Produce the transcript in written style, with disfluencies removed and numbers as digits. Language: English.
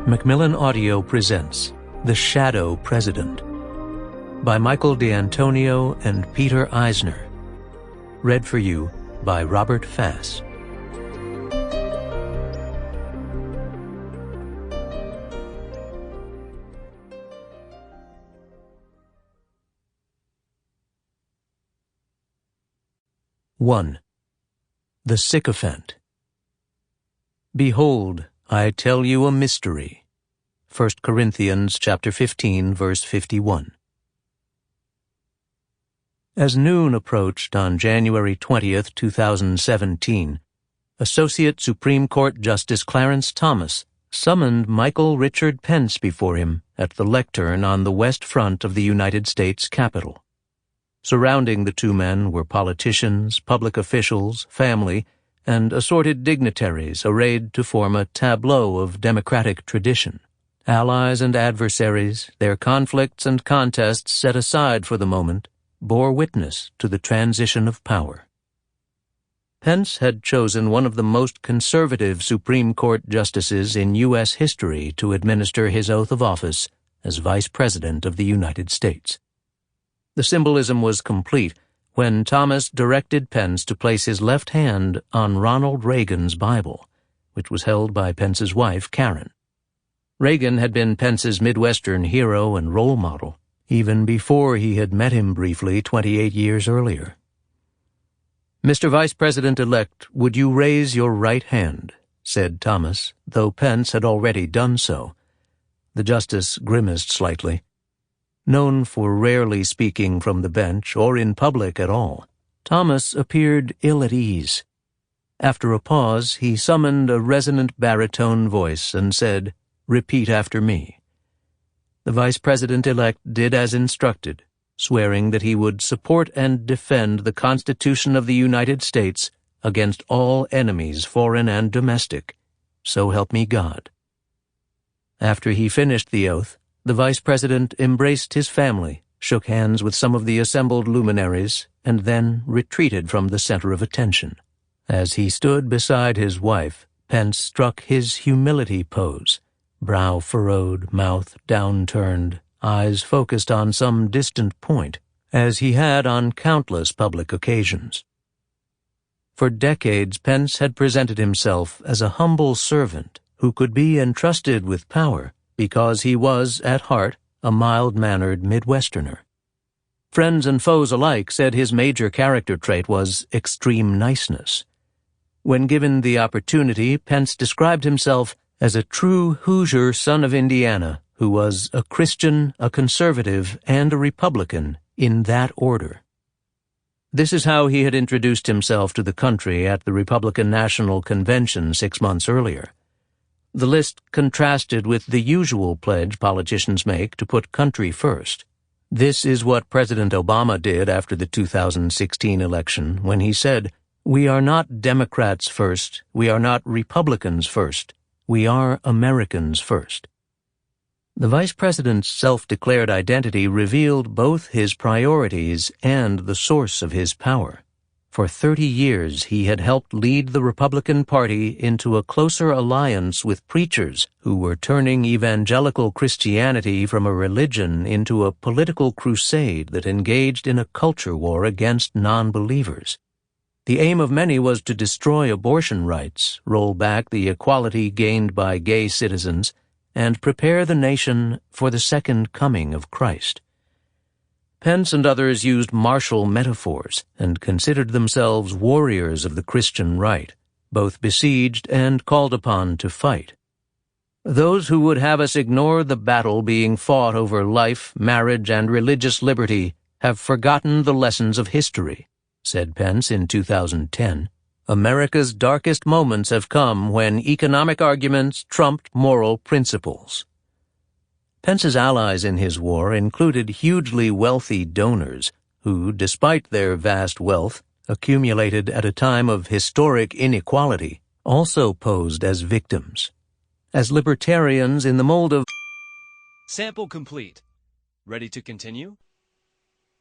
Macmillan Audio presents The Shadow President by Michael D'Antonio and Peter Eisner. Read for you by Robert Fass. (1) The Sycophant. Behold, I tell you a mystery. 1 Corinthians chapter 15, verse 51. As noon approached on January 20th, 2017, Associate Supreme Court Justice Clarence Thomas summoned Michael Richard Pence before him at the lectern on the west front of the United States Capitol. Surrounding the two men were politicians, public officials, family, and assorted dignitaries arrayed to form a tableau of democratic tradition. Allies and adversaries, their conflicts and contests set aside for the moment, bore witness to the transition of power. Pence had chosen one of the most conservative Supreme Court justices in U.S. history to administer his oath of office as Vice President of the United States. The symbolism was complete when Thomas directed Pence to place his left hand on Ronald Reagan's Bible, which was held by Pence's wife, Karen. Reagan had been Pence's Midwestern hero and role model, even before he had met him briefly 28 years earlier. "Mr. Vice President-elect, would you raise your right hand?" said Thomas, though Pence had already done so. The justice grimaced slightly. Known for rarely speaking from the bench or in public at all, Thomas appeared ill at ease. After a pause, he summoned a resonant baritone voice and said, "Repeat after me." The Vice President-elect did as instructed, swearing that he would support and defend the Constitution of the United States against all enemies, foreign and domestic. So help me God. After he finished the oath, the Vice President embraced his family, shook hands with some of the assembled luminaries, and then retreated from the center of attention. As he stood beside his wife, Pence struck his humility pose, brow furrowed, mouth downturned, eyes focused on some distant point, as he had on countless public occasions. For decades, Pence had presented himself as a humble servant who could be entrusted with power because he was, at heart, a mild-mannered Midwesterner. Friends and foes alike said his major character trait was extreme niceness. When given the opportunity, Pence described himself as a true Hoosier son of Indiana who was a Christian, a conservative, and a Republican in that order. This is how he had introduced himself to the country at the Republican National Convention 6 months earlier. The list contrasted with the usual pledge politicians make to put country first. This is what President Obama did after the 2016 election when he said, "We are not Democrats first, we are not Republicans first, we are Americans first." The Vice President's self-declared identity revealed both his priorities and the source of his power. For 30 years, he had helped lead the Republican Party into a closer alliance with preachers who were turning evangelical Christianity from a religion into a political crusade that engaged in a culture war against non-believers. The aim of many was to destroy abortion rights, roll back the equality gained by gay citizens, and prepare the nation for the second coming of Christ. Pence and others used martial metaphors and considered themselves warriors of the Christian right, both besieged and called upon to fight. "Those who would have us ignore the battle being fought over life, marriage, and religious liberty have forgotten the lessons of history," said Pence in 2010. "America's darkest moments have come when economic arguments trumped moral principles." Pence's allies in his war included hugely wealthy donors who, despite their vast wealth, accumulated at a time of historic inequality, also posed as victims. As libertarians in the mold of Sample complete. Ready to continue?